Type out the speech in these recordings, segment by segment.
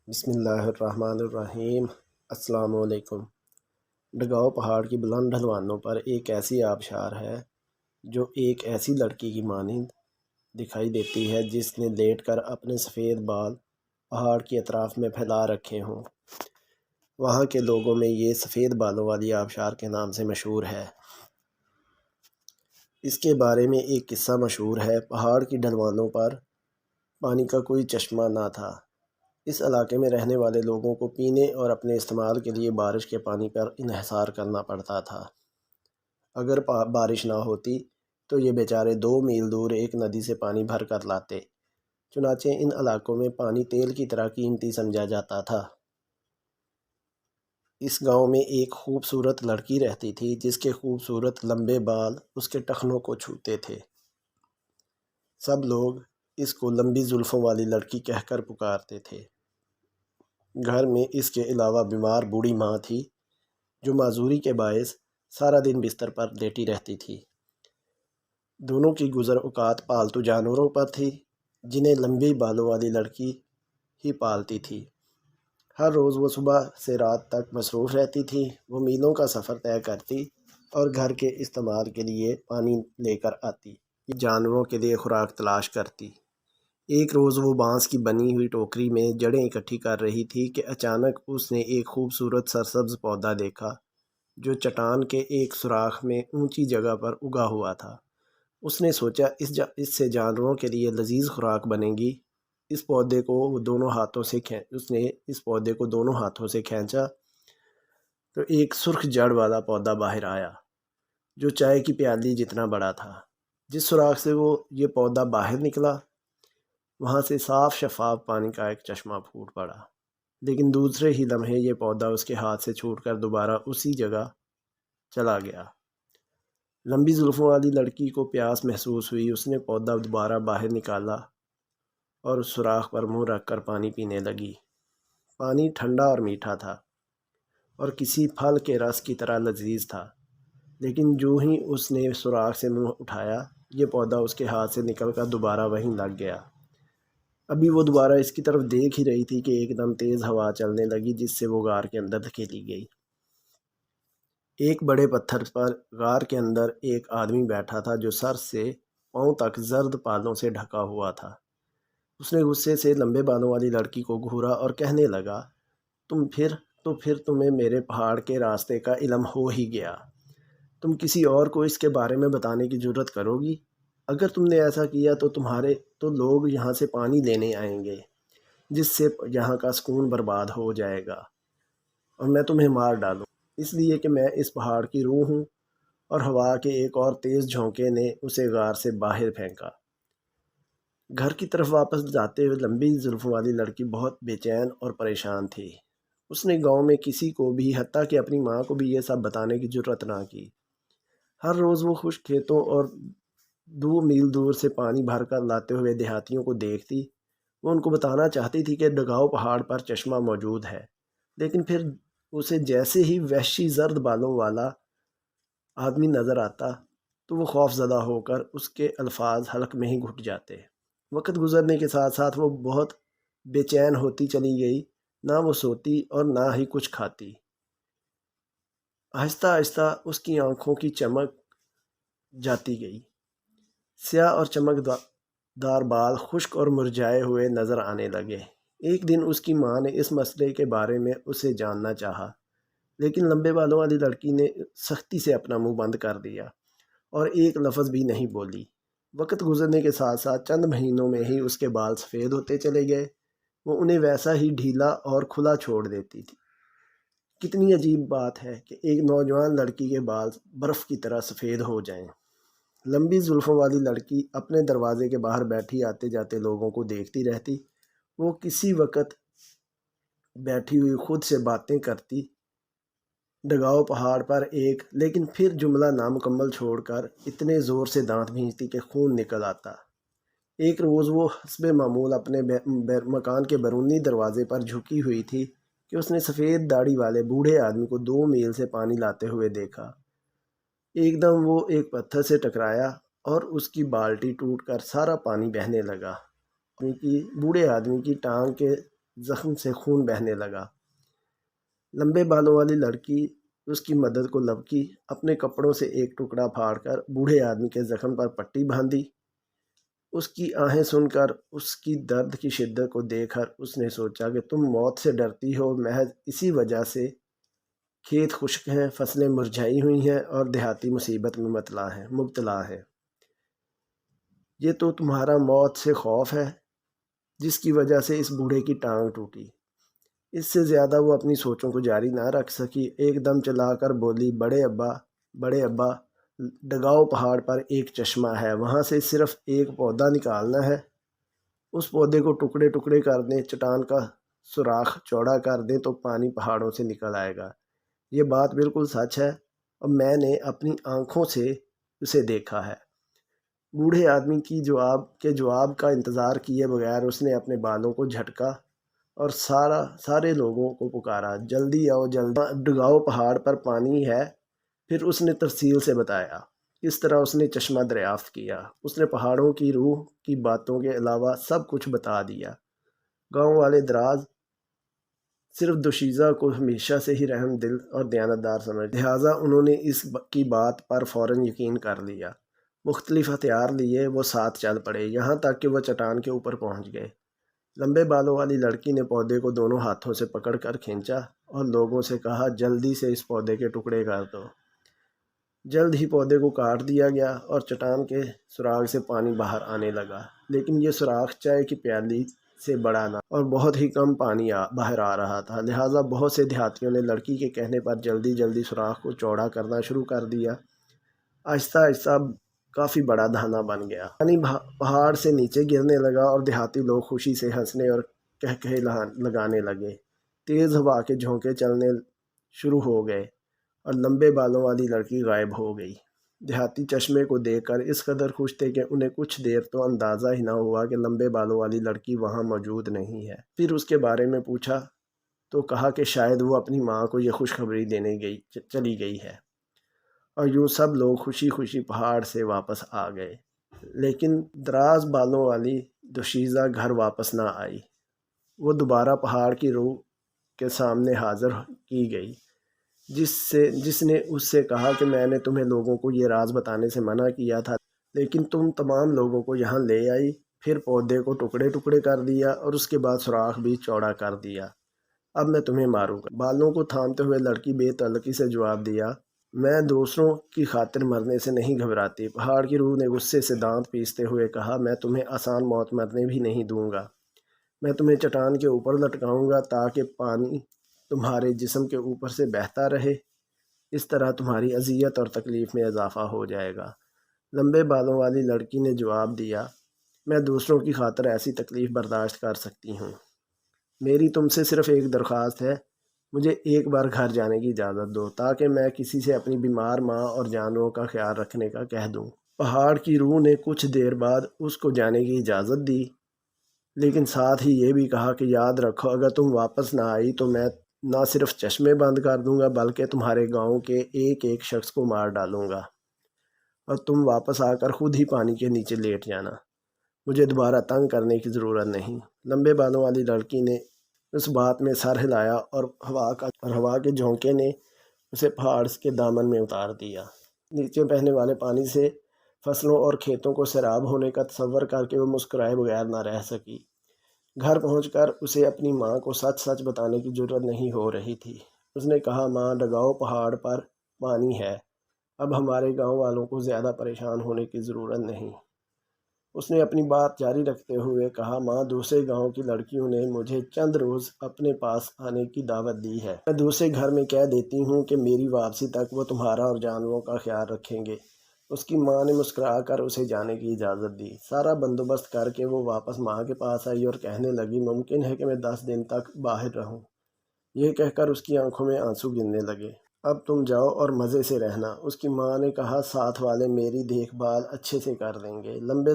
بسم اللہ الرحمن الرحیم۔ السلام علیکم۔ ڈگاؤ پہاڑ کی بلند ڈھلوانوں پر ایک ایسی آبشار ہے جو ایک ایسی لڑکی کی مانند دکھائی دیتی ہے جس نے لیٹ کر اپنے سفید بال پہاڑ کے اطراف میں پھیلا رکھے ہوں۔ وہاں کے لوگوں میں یہ سفید بالوں والی آبشار کے نام سے مشہور ہے۔ اس کے بارے میں ایک قصہ مشہور ہے۔ پہاڑ کی ڈھلوانوں پر پانی کا کوئی چشمہ نہ تھا۔ اس علاقے میں رہنے والے لوگوں کو پینے اور اپنے استعمال کے لیے بارش کے پانی پر انحصار کرنا پڑتا تھا۔ اگر بارش نہ ہوتی تو یہ بیچارے 2 میل دور ایک ندی سے پانی بھر کر لاتے۔ چنانچہ ان علاقوں میں پانی تیل کی طرح قیمتی سمجھا جاتا تھا۔ اس گاؤں میں ایک خوبصورت لڑکی رہتی تھی جس کے خوبصورت لمبے بال اس کے ٹخنوں کو چھوتے تھے۔ سب لوگ اس کو لمبی زلفوں والی لڑکی کہہ کر پکارتے تھے۔ گھر میں اس کے علاوہ بیمار بوڑھی ماں تھی جو معذوری کے باعث سارا دن بستر پر لیٹی رہتی تھی۔ دونوں کی گزر اوقات پالتو جانوروں پر تھی جنہیں لمبی بالوں والی لڑکی ہی پالتی تھی۔ ہر روز وہ صبح سے رات تک مصروف رہتی تھی۔ وہ میلوں کا سفر طے کرتی اور گھر کے استعمال کے لیے پانی لے کر آتی، جانوروں کے لیے خوراک تلاش کرتی۔ ایک روز وہ بانس کی بنی ہوئی ٹوکری میں جڑیں اکٹھی کر رہی تھی کہ اچانک اس نے ایک خوبصورت سرسبز پودا دیکھا جو چٹان کے ایک سوراخ میں اونچی جگہ پر اگا ہوا تھا۔ اس نے سوچا اس سے جانوروں کے لیے لذیذ خوراک بنے گی۔ اس پودے کو دونوں ہاتھوں سے کھینچا تو ایک سرخ جڑ والا پودا باہر آیا جو چائے کی پیالی جتنا بڑا تھا۔ جس سوراخ سے یہ پودا باہر نکلا وہاں سے صاف شفاف پانی کا ایک چشمہ پھوٹ پڑا، لیکن دوسرے ہی لمحے یہ پودا اس کے ہاتھ سے چھوٹ کر دوبارہ اسی جگہ چلا گیا۔ لمبی زلفوں والی لڑکی کو پیاس محسوس ہوئی۔ اس نے پودا دوبارہ باہر نکالا اور اس سوراخ پر منہ رکھ کر پانی پینے لگی۔ پانی ٹھنڈا اور میٹھا تھا اور کسی پھل کے رس کی طرح لذیذ تھا، لیکن جو ہی اس نے سوراخ سے منہ اٹھایا یہ پودا اس کے ہاتھ سے نکل کر دوبارہ وہیں لگ گیا۔ ابھی وہ دوبارہ اس کی طرف دیکھ ہی رہی تھی کہ ایک دم تیز ہوا چلنے لگی جس سے وہ غار کے اندر دھکیلی گئی۔ ایک بڑے پتھر پر غار کے اندر ایک آدمی بیٹھا تھا جو سر سے پاؤں تک زرد بالوں سے ڈھکا ہوا تھا۔ اس نے غصے سے لمبے بالوں والی لڑکی کو گھورا اور کہنے لگا، پھر تمہیں میرے پہاڑ کے راستے کا علم ہو ہی گیا۔ تم کسی اور کو اس کے بارے میں بتانے کی جرت کرو گی؟ اگر تم نے ایسا کیا تو لوگ یہاں سے پانی لینے آئیں گے جس سے یہاں کا سکون برباد ہو جائے گا اور میں تمہیں مار ڈالوں، اس لیے کہ میں اس پہاڑ کی روح ہوں۔ اور ہوا کے ایک اور تیز جھونکے نے اسے غار سے باہر پھینکا۔ گھر کی طرف واپس جاتے ہوئے لمبی زلفوں والی لڑکی بہت بے چین اور پریشان تھی۔ اس نے گاؤں میں کسی کو بھی، حتیٰ کہ اپنی ماں کو بھی یہ سب بتانے کی جرت نہ کی۔ ہر روز وہ خشک کھیتوں اور 2 میل دور سے پانی بھر کر لاتے ہوئے دیہاتیوں کو دیکھتی۔ وہ ان کو بتانا چاہتی تھی کہ ڈگاؤ پہاڑ پر چشمہ موجود ہے، لیکن پھر اسے جیسے ہی وحشی زرد بالوں والا آدمی نظر آتا تو وہ خوف زدہ ہو کر اس کے الفاظ حلق میں ہی گھٹ جاتے۔ وقت گزرنے کے ساتھ ساتھ وہ بہت بے چین ہوتی چلی گئی۔ نہ وہ سوتی اور نہ ہی کچھ کھاتی۔ آہستہ آہستہ اس کی آنکھوں کی چمک جاتی گئی۔ سیاہ اور چمک دار بال خشک اور مرجھائے ہوئے نظر آنے لگے۔ ایک دن اس کی ماں نے اس مسئلے کے بارے میں اسے جاننا چاہا، لیکن لمبے بالوں والی لڑکی نے سختی سے اپنا منہ بند کر دیا اور ایک لفظ بھی نہیں بولی۔ وقت گزرنے کے ساتھ ساتھ چند مہینوں میں ہی اس کے بال سفید ہوتے چلے گئے۔ وہ انہیں ویسا ہی ڈھیلا اور کھلا چھوڑ دیتی تھی۔ کتنی عجیب بات ہے کہ ایک نوجوان لڑکی کے بال برف کی طرح سفید ہو جائیں۔ لمبی زلفوں والی لڑکی اپنے دروازے کے باہر بیٹھی آتے جاتے لوگوں کو دیکھتی رہتی۔ وہ کسی وقت بیٹھی ہوئی خود سے باتیں کرتی، ڈگاؤ پہاڑ پر لیکن پھر جملہ نامکمل چھوڑ کر اتنے زور سے دانت بھینچتی کہ خون نکل آتا۔ ایک روز وہ حسب معمول اپنے مکان کے بیرونی دروازے پر جھکی ہوئی تھی کہ اس نے سفید داڑھی والے بوڑھے آدمی کو 2 میل سے پانی لاتے ہوئے دیکھا۔ ایک دم وہ ایک پتھر سے ٹکرایا اور اس کی بالٹی ٹوٹ کر سارا پانی بہنے لگا۔ بوڑھے آدمی کی ٹانگ کے زخم سے خون بہنے لگا۔ لمبے بالوں والی لڑکی اس کی مدد کو لبکی، اپنے کپڑوں سے ایک ٹکڑا پھاڑ کر بوڑھے آدمی کے زخم پر پٹی باندھی۔ اس کی آہیں سن کر، اس کی درد کی شدت کو دیکھ کر اس نے سوچا کہ تم موت سے ڈرتی ہو، محض اسی وجہ سے کھیت خشک ہیں، فصلیں مرجھائی ہوئی ہیں اور دیہاتی مصیبت میں مبتلا ہے۔ یہ تو تمہارا موت سے خوف ہے جس کی وجہ سے اس بوڑھے کی ٹانگ ٹوٹی۔ اس سے زیادہ وہ اپنی سوچوں کو جاری نہ رکھ سکی، ایک دم چلا کر بولی، بڑے ابا، ڈگاؤ پہاڑ پر ایک چشمہ ہے، وہاں سے صرف ایک پودا نکالنا ہے، اس پودے کو ٹکڑے ٹکڑے کر دیں، چٹان کا سوراخ چوڑا کر دیں تو پانی پہاڑوں سے نکل آئے گا۔ یہ بات بالکل سچ ہے اور میں نے اپنی آنکھوں سے اسے دیکھا ہے۔ بوڑھے آدمی کی جواب کا انتظار کیے بغیر اس نے اپنے بالوں کو جھٹکا اور سارے لوگوں کو پکارا، جلدی آؤ، جلدی، ڈگاؤ پہاڑ پر پانی ہے۔ پھر اس نے تفصیل سے بتایا کس طرح اس نے چشمہ دریافت کیا۔ اس نے پہاڑوں کی روح کی باتوں کے علاوہ سب کچھ بتا دیا۔ گاؤں والے دراز صرف دوشیزہ کو ہمیشہ سے ہی رحم دل اور دیانتدار سمجھتے، لہٰذا انہوں نے اس کی بات پر فوراً یقین کر لیا۔ مختلف ہتھیار لیے وہ ساتھ چل پڑے، یہاں تک کہ وہ چٹان کے اوپر پہنچ گئے۔ لمبے بالوں والی لڑکی نے پودے کو دونوں ہاتھوں سے پکڑ کر کھینچا اور لوگوں سے کہا، جلدی سے اس پودے کے ٹکڑے کر دو۔ جلد ہی پودے کو کاٹ دیا گیا اور چٹان کے سراغ سے پانی باہر آنے لگا، لیکن یہ سوراخ چائے کی پیالی سے بڑا نہ اور بہت ہی کم پانی باہر آ رہا تھا، لہٰذا بہت سے دیہاتیوں نے لڑکی کے کہنے پر جلدی جلدی سوراخ کو چوڑا کرنا شروع کر دیا۔ آہستہ آہستہ کافی بڑا دھانا بن گیا، پانی پہاڑ سے نیچے گرنے لگا اور دیہاتی لوگ خوشی سے ہنسنے اور کہکہے لگانے لگے۔ تیز ہوا کے جھونکے چلنے شروع ہو گئے اور لمبے بالوں والی لڑکی غائب ہو گئی۔ دیہاتی چشمے کو دیکھ کر اس قدر خوش تھے کہ انہیں کچھ دیر تو اندازہ ہی نہ ہوا کہ لمبے بالوں والی لڑکی وہاں موجود نہیں ہے۔ پھر اس کے بارے میں پوچھا تو کہا کہ شاید وہ اپنی ماں کو یہ خوشخبری دینے چلی گئی ہے، اور یوں سب لوگ خوشی خوشی پہاڑ سے واپس آ گئے۔ لیکن دراز بالوں والی دوشیزہ گھر واپس نہ آئی۔ وہ دوبارہ پہاڑ کی روح کے سامنے حاضر کی گئی، جس نے اس سے کہا کہ میں نے تمہیں لوگوں کو یہ راز بتانے سے منع کیا تھا، لیکن تم تمام لوگوں کو یہاں لے آئی، پھر پودے کو ٹکڑے ٹکڑے کر دیا اور اس کے بعد سوراخ بھی چوڑا کر دیا۔ اب میں تمہیں ماروں گا۔ بالوں کو تھامتے ہوئے لڑکی بے تعلقی سے جواب دیا، میں دوسروں کی خاطر مرنے سے نہیں گھبراتی۔ پہاڑ کی روح نے غصے سے دانت پیستے ہوئے کہا، میں تمہیں آسان موت مرنے بھی نہیں دوں گا۔ میں تمہیں چٹان کے اوپر لٹکاؤں گا تاکہ پانی تمہارے جسم کے اوپر سے بہتا رہے، اس طرح تمہاری اذیت اور تکلیف میں اضافہ ہو جائے گا۔ لمبے بالوں والی لڑکی نے جواب دیا، میں دوسروں کی خاطر ایسی تکلیف برداشت کر سکتی ہوں۔ میری تم سے صرف ایک درخواست ہے، مجھے ایک بار گھر جانے کی اجازت دو تاکہ میں کسی سے اپنی بیمار ماں اور جانوروں کا خیال رکھنے کا کہہ دوں۔ پہاڑ کی روح نے کچھ دیر بعد اس کو جانے کی اجازت دی، لیکن ساتھ ہی یہ بھی کہا کہ یاد رکھو، اگر تم واپس نہ آئی تو میں نہ صرف چشمے بند کر دوں گا بلکہ تمہارے گاؤں کے ایک ایک شخص کو مار ڈالوں گا، اور تم واپس آ کر خود ہی پانی کے نیچے لیٹ جانا، مجھے دوبارہ تنگ کرنے کی ضرورت نہیں۔ لمبے بالوں والی لڑکی نے اس بات میں سر ہلایا اور ہوا کے جھونکے نے اسے پہاڑ کے دامن میں اتار دیا۔ نیچے بہنے والے پانی سے فصلوں اور کھیتوں کو سیراب ہونے کا تصور کر کے وہ مسکرائے بغیر نہ رہ سکی۔ گھر پہنچ کر اسے اپنی ماں کو سچ سچ بتانے کی جرت نہیں ہو رہی تھی۔ اس نے کہا، ماں، ڈگاؤ پہاڑ پر پانی ہے، اب ہمارے گاؤں والوں کو زیادہ پریشان ہونے کی ضرورت نہیں۔ اس نے اپنی بات جاری رکھتے ہوئے کہا، ماں، دوسرے گاؤں کی لڑکیوں نے مجھے چند روز اپنے پاس آنے کی دعوت دی ہے، میں دوسرے گھر میں کہہ دیتی ہوں کہ میری واپسی تک وہ تمہارا اور جانوروں کا خیال رکھیں گے۔ اس کی ماں نے مسکرا کر اسے جانے کی اجازت دی۔ سارا بندوبست کر کے وہ واپس ماں کے پاس آئی اور کہنے لگی، ممکن ہے کہ میں 10 دن تک باہر رہوں۔ یہ کہہ کر اس کی آنکھوں میں آنسو گرنے لگے۔ اب تم جاؤ اور مزے سے رہنا، اس کی ماں نے کہا، ساتھ والے میری دیکھ بھال اچھے سے کر دیں گے۔ لمبی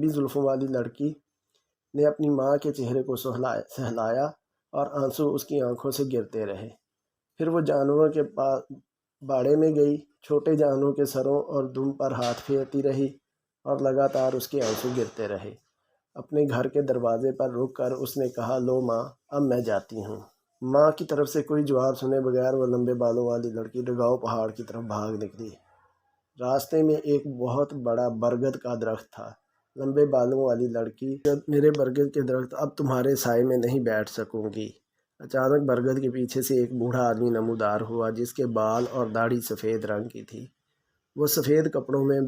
زلفوں والی لڑکی نے اپنی ماں کے چہرے کو سہلایا اور آنسو اس کی آنکھوں سے گرتے رہے۔ پھر وہ جانوروں کے باڑے میں گئی، چھوٹے جانوروں کے سروں اور دم پر ہاتھ پھیرتی رہی اور لگاتار اس کے آنسو گرتے رہے۔ اپنے گھر کے دروازے پر رک کر اس نے کہا، لو ماں، اب میں جاتی ہوں۔ ماں کی طرف سے کوئی جواب سنے بغیر وہ لمبے بالوں والی لڑکی ڈگاؤ پہاڑ کی طرف بھاگ نکلی۔ راستے میں ایک بہت بڑا برگد کا درخت تھا۔ لمبے بالوں والی لڑکی، میرے برگد کے درخت، اب تمہارے سائے میں نہیں بیٹھ سکوں گی۔ اچانک برگد کے پیچھے سے ایک بوڑھا آدمی نمودار ہوا جس کے بال اور داڑھی سفید رنگ کی تھی۔ وہ سفید کپڑوں میں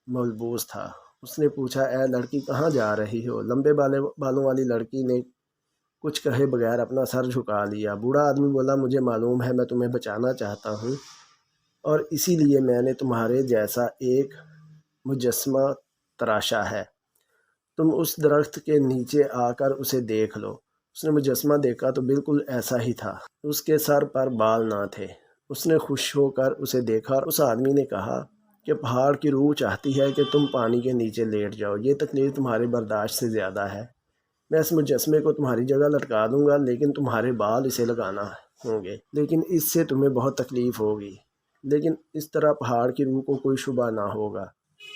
ملبوس تھا۔ اس نے پوچھا، اے لڑکی، کہاں جا رہی ہو؟ لمبے بالوں والی لڑکی نے کچھ کہے بغیر اپنا سر جھکا لیا۔ بوڑھا آدمی بولا، مجھے معلوم ہے میں تمہیں بچانا چاہتا ہوں اور اسی لیے میں نے تمہارے جیسا ایک مجسمہ تراشا ہے۔ تم اس درخت کے نیچے آ کر اسے دیکھ لو۔ اس نے مجسمہ دیکھا تو بالکل ایسا ہی تھا۔ اس کے سر پر بال نہ تھے۔ اس نے خوش ہو کر اسے دیکھا اور اس آدمی نے کہا کہ پہاڑ کی روح چاہتی ہے کہ تم پانی کے نیچے لیٹ جاؤ۔ یہ تکلیف تمہارے برداشت سے زیادہ ہے۔ میں اس مجسمے کو تمہاری جگہ لٹکا دوں گا، لیکن تمہارے بال اسے لگانا ہوں گے، لیکن اس سے تمہیں بہت تکلیف ہوگی، لیکن اس طرح پہاڑ کی روح کو کوئی شبہ نہ ہوگا۔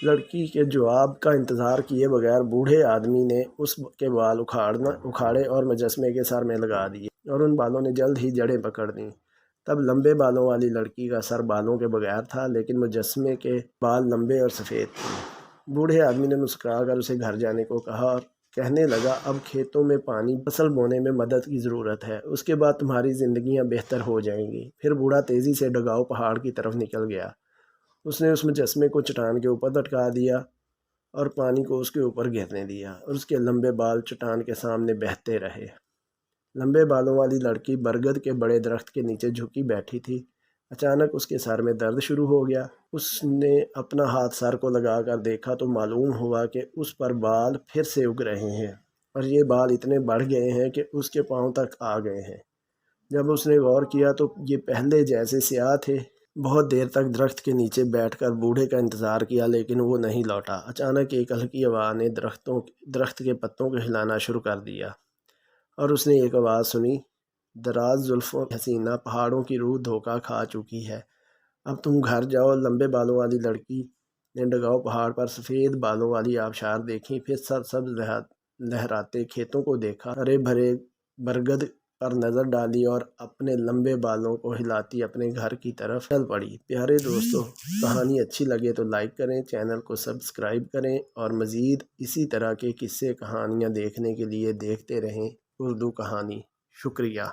لڑکی کے جواب کا انتظار کیے بغیر بوڑھے آدمی نے اس کے بال اکھاڑے اور مجسمے کے سر میں لگا دیے، اور ان بالوں نے جلد ہی جڑیں پکڑ دیں۔ تب لمبے بالوں والی لڑکی کا سر بالوں کے بغیر تھا، لیکن مجسمے کے بال لمبے اور سفید تھے۔ بوڑھے آدمی نے مسکرا کر اسے گھر جانے کو کہا اور کہنے لگا، اب کھیتوں میں پانی، فصل بونے میں مدد کی ضرورت ہے، اس کے بعد تمہاری زندگیاں بہتر ہو جائیں گی۔ پھر بوڑھا تیزی سے ڈگاؤ پہاڑ کی طرف نکل گیا۔ اس نے اس مجسمے کو چٹان کے اوپر لٹکا دیا اور پانی کو اس کے اوپر گرنے دیا، اور اس کے لمبے بال چٹان کے سامنے بہتے رہے۔ لمبے بالوں والی لڑکی برگد کے بڑے درخت کے نیچے جھکی بیٹھی تھی۔ اچانک اس کے سر میں درد شروع ہو گیا۔ اس نے اپنا ہاتھ سر کو لگا کر دیکھا تو معلوم ہوا کہ اس پر بال پھر سے اگ رہے ہیں، اور یہ بال اتنے بڑھ گئے ہیں کہ اس کے پاؤں تک آ گئے ہیں۔ جب اس نے غور کیا تو یہ پہلے جیسے سیاہ تھے۔ بہت دیر تک درخت کے نیچے بیٹھ کر بوڑھے کا انتظار کیا، لیکن وہ نہیں لوٹا۔ اچانک ایک ہلکی ہوا نے درخت کے پتوں کو ہلانا شروع کر دیا، اور اس نے ایک آواز سنی، دراز زلفوں حسینہ، پہاڑوں کی روح دھوکہ کھا چکی ہے، اب تم گھر جاؤ۔ لمبے بالوں والی لڑکی نے ڈگاؤ پہاڑ پر سفید بالوں والی آبشار دیکھی، پھر سبز لہراتے کھیتوں کو دیکھا، ہرے بھرے برگد پر نظر ڈالی اور اپنے لمبے بالوں کو ہلاتی اپنے گھر کی طرف چل پڑی۔ پیارے دوستو، کہانی اچھی لگے تو لائک کریں، چینل کو سبسکرائب کریں، اور مزید اسی طرح کے قصے کہانیاں دیکھنے کے لیے دیکھتے رہیں اردو کہانی۔ شکریہ۔